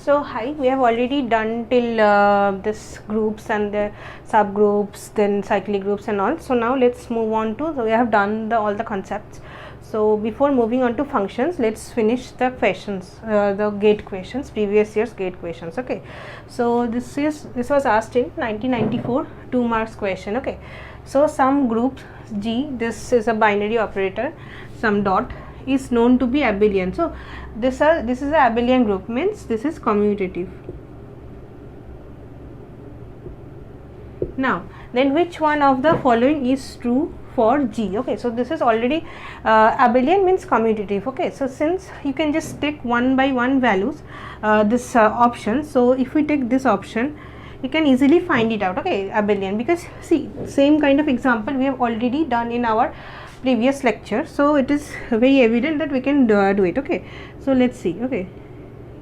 So hi, we have already done till this groups and the subgroups, then cyclic groups and all. So now let's move on to, so we have done all the concepts. So before moving on to functions, let's finish the questions, the gate questions, previous year's gate questions. Okay, so this was asked in 1994, 2 marks question. Okay, so some group G, this is a binary operator, some dot is known to be abelian. So this is a abelian group, means this is commutative. Now then, which one of the following is true for G? Okay, so this is already abelian means commutative. Okay, so since you can just take one by one values, this option. So if we take this option, you can easily find it out. Okay, abelian, because see, same kind of example we have already done in our previous lecture, so it is very evident that we can do it. Okay, so let's see. Okay,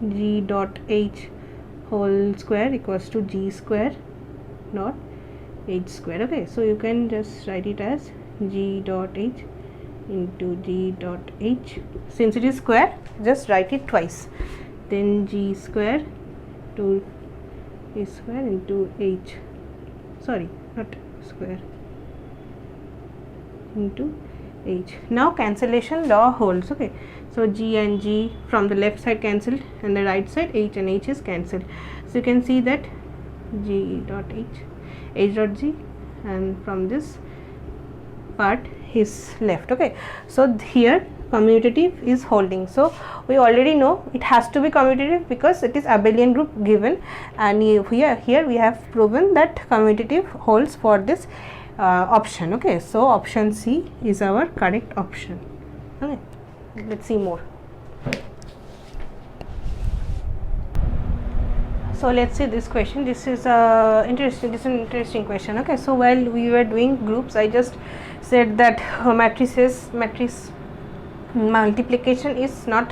G dot H whole square equals to G square dot H square. Okay, so you can just write it as G dot H into G dot H. Since it is square, just write it twice. Then G square to A square into H, sorry, not square, into H. Now cancellation law holds. Okay, so G and G from the left side cancelled, and the right side H and H is cancelled. So you can see that G dot H dot G, and from this part is left. Okay, so here commutative is holding. So we already know it has to be commutative because it is abelian group given, and here we have proven that commutative holds for this option. Okay, so option C is our correct option. Okay, let's see more. So let's see this question. This is an interesting question. Okay, so while we were doing groups, I just said that matrice multiplication is not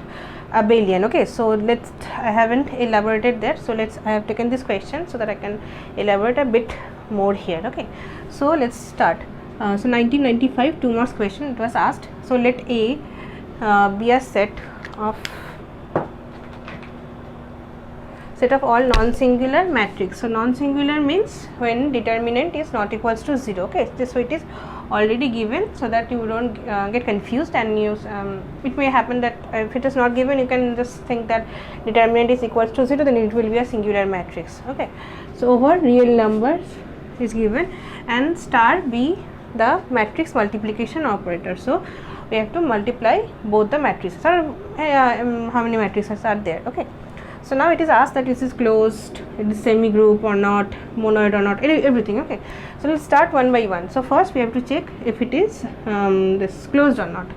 abelian. Okay, so I haven't elaborated that, so I have taken this question so that I can elaborate a bit more here. Okay, so let's start. So 1995 2 marks question, it was asked. So let A be a set of all non-singular matrix. So non-singular means when determinant is not equals to 0. Okay, this way it is already given, so that you don't get confused and use it may happen that if it is not given, you can just think that determinant is equals to 0, then it will be a singular matrix. Okay, so over real numbers is given, and star be the matrix multiplication operator. So we have to multiply both the matrices, or how many matrices are there. Okay, so now it is asked that this is closed, it is semi group or not, monoid or not, everything. Okay, so let's start one by one. So first we have to check if it is this closed or not.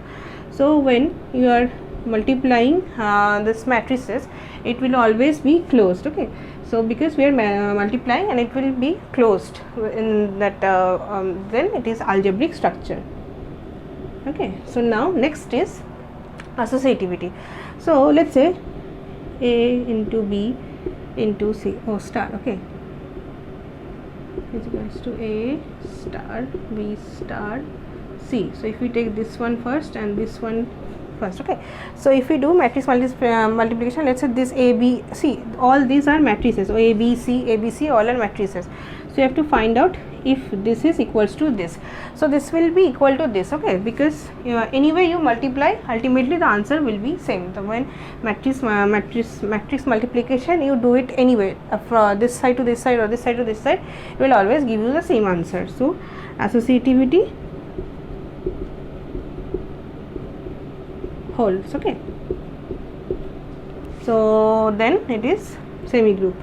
So when you are multiplying this matrices, it will always be closed. Okay, so because we are multiplying and it will be closed in that, then it is algebraic structure. Okay, so now next is associativity. So let's say A into B into C, star. Okay, is equals to A star B star C. So if we take this one first and this one first. Okay, so if we do matrix multiplication, let's say this A B C, all these are matrices. So A B C all are matrices. So you have to find out if this is equals to this. So this will be equal to this. Okay, because anyway you multiply, ultimately the answer will be same. So when matrix multiplication, you do it anyway, from this side to this side or this side to this side, it will always give you the same answer. So associativity holds. Okay, so then it is semi group.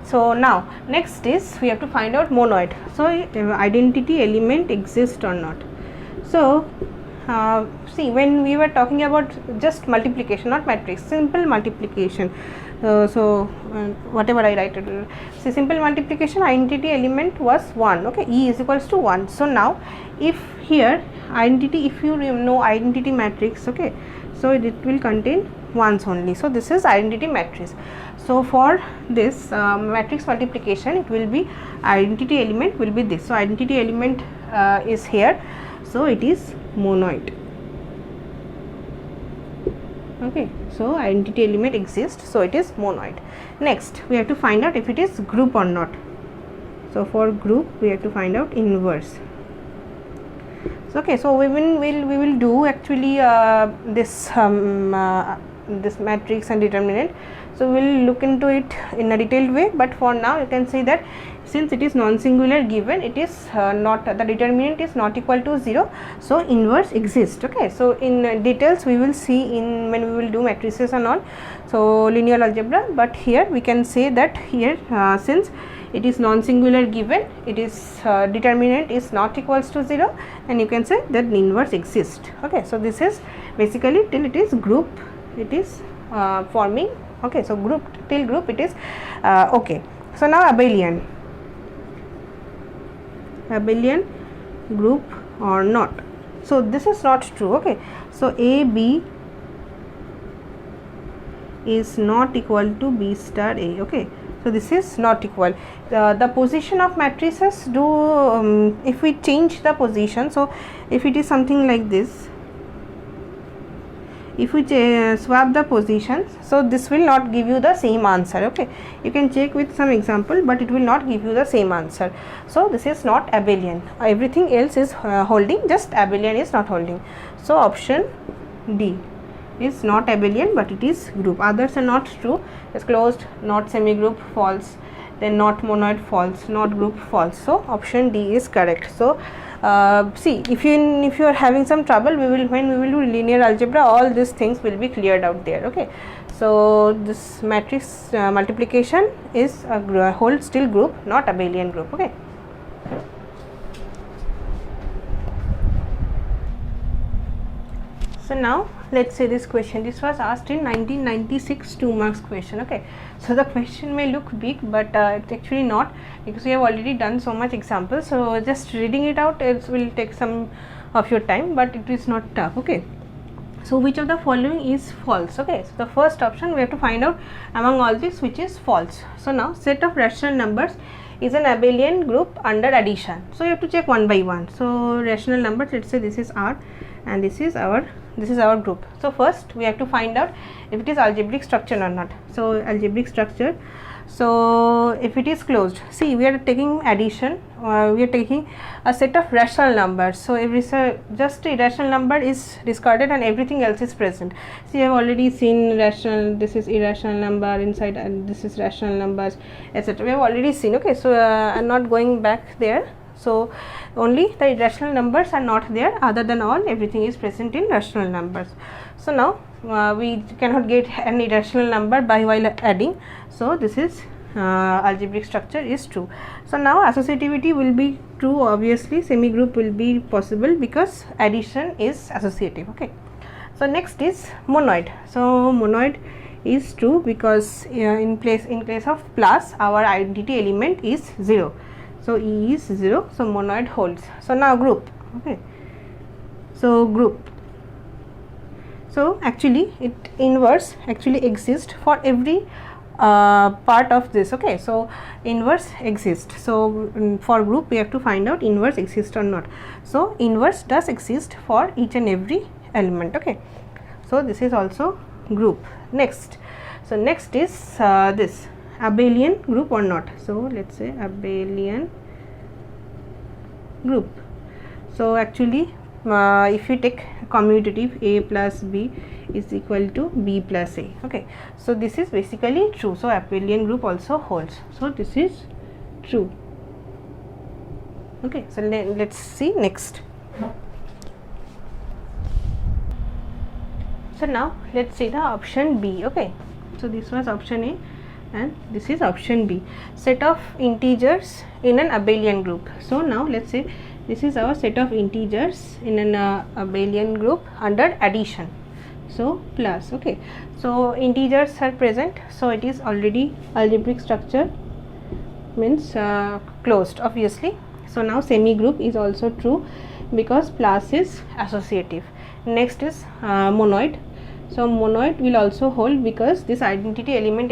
So now next is we have to find out monoid. So identity element exists or not. So see, when we were talking about just multiplication, not matrix, simple multiplication, whatever I write it, see, simple multiplication, identity element was 1. Okay, E is equals to 1. So now if here identity, if you know identity matrix, okay, so it will contain ones only. So this is identity matrix. So for this matrix multiplication, it will be identity element will be this. So identity element is here, so it is monoid. Okay, so identity element exists, so it is monoid. Next we have to find out if it is group or not. So for group we have to find out inverse. So okay, so we will do actually this this matrix and determinant. So we will look into it in a detailed way, but for now you can see that since it is non-singular given, it is not, the determinant is not equal to 0, so inverse exists. Okay, so in details we will see in when we will do matrices and all, so linear algebra, but here we can say that here since it is non-singular given, it is determinant is not equals to 0, and you can say that inverse exists. Okay, so this is basically till it is group, it is forming. Okay, so group, till group it is okay. So now abelian group or not. So this is not true. Okay, so A B is not equal to B star A. Okay, so this is not equal. The position of matrices do if we change the position, so if it is something like this, if we swap the positions, so this will not give you the same answer. Okay, you can check with some example, but it will not give you the same answer. So this is not abelian. Everything else is holding, just abelian is not holding. So option D is not abelian, but it is group. Others are not true. It's closed, not semi group, false, then not monoid, false, not group, false. So option D is correct. So see, if you are having some trouble, when we will do linear algebra, all these things will be cleared out there. Okay, so this matrix multiplication is a whole still group, not abelian group. Okay, so now let's say this question, this was asked in 1996 2 marks question. Okay, so the question may look big, but it's actually not, because we have already done so much examples, so just reading it out it will take some of your time, but it is not tough. Okay, so which of the following is false? Okay, so the first option we have to find out among all this which is false. So now set of rational numbers is an abelian group under addition. So you have to check one by one. So rational numbers, let's say this is R and this is our group. So first we have to find out if it is algebraic structure or not. So algebraic structure, so if it is closed, see we are taking addition, we are taking a set of rational numbers, so every just irrational number is discarded and everything else is present. See, I have already seen rational, this is irrational number inside, and this is rational numbers, etc. We have already seen. Okay, so I am not going back there. So only the irrational numbers are not there, other than all everything is present in rational numbers. So now we cannot get an irrational number by while adding, so this is algebraic structure is true. So now associativity will be true, obviously semi group will be possible because addition is associative. Okay, so next is monoid. So monoid is true because in case of plus our identity element is 0. So E is 0, so monoid holds. So now group. Okay, so group. So actually it inverse actually exists for every part of this. Okay, so inverse exists. So for group we have to find out inverse exists or not. So inverse does exist for each and every element. Okay, so this is also group. Next, so next is this abelian group or not. So let's say abelian group. So actually if you take commutative, A plus B is equal to B plus A. Okay, so this is basically true. So abelian group also holds. So this is true. Okay, so let's see next. So now let's see the option B. Okay, so this was option A and this is option B, set of integers in an abelian group. So now let's say this is our set of integers in an abelian group under addition. So plus. Okay, so integers are present, so it is already algebraic structure, means closed obviously. So now semi group is also true because plus is associative. Next is monoid. So monoid will also hold because this identity element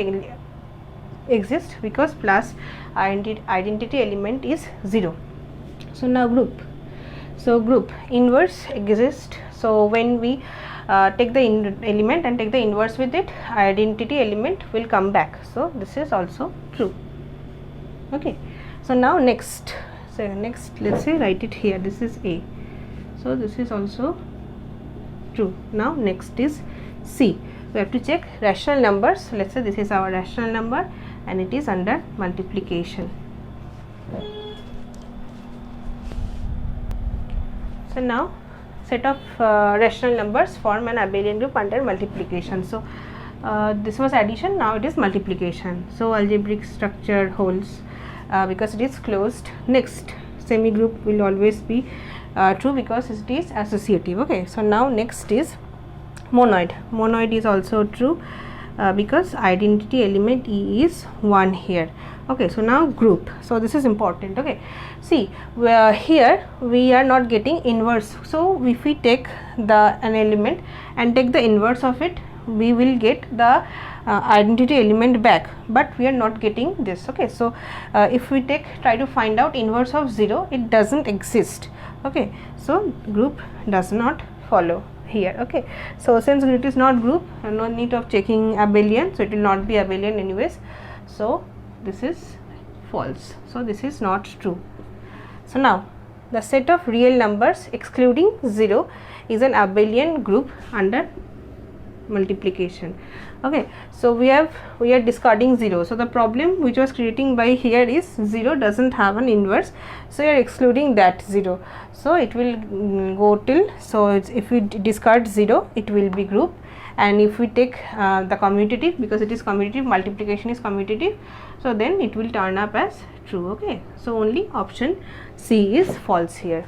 exists because plus identity element is 0. So now group. So group inverse exists. So when we take the element and take the inverse with it, identity element will come back. So this is also true. Okay, so now next let's say write it here, this is A, so this is also true. Now next is C. We have to check rational numbers. Let's say this is our rational number and it is under multiplication. So now set of rational numbers form an abelian group under multiplication. So this was addition, now it is multiplication. So algebraic structure holds because it is closed. Next, semi group will always be true because it is associative. Okay, so now next is monoid. Monoid is also true because identity element E is 1 here. Okay, so now group. So this is important. Okay, see here we are not getting inverse. So if we take an element and take the inverse of it, we will get the identity element back, but we are not getting this. Okay, so if we try to find out inverse of 0, it doesn't exist. Okay, so group does not follow here. Okay, so since it is not group, no need of checking abelian, so it will not be abelian anyways. So this is false, so this is not true. So now the set of real numbers excluding 0 is an abelian group under multiplication. Okay, so we are discarding 0. So the problem which was creating by here is 0 doesn't have an inverse, so you are excluding that 0. So it will go till, so if we discard 0, it will be group, and if we take the commutative, because it is commutative, multiplication is commutative, so then it will turn up as true. Okay, so only option C is false here.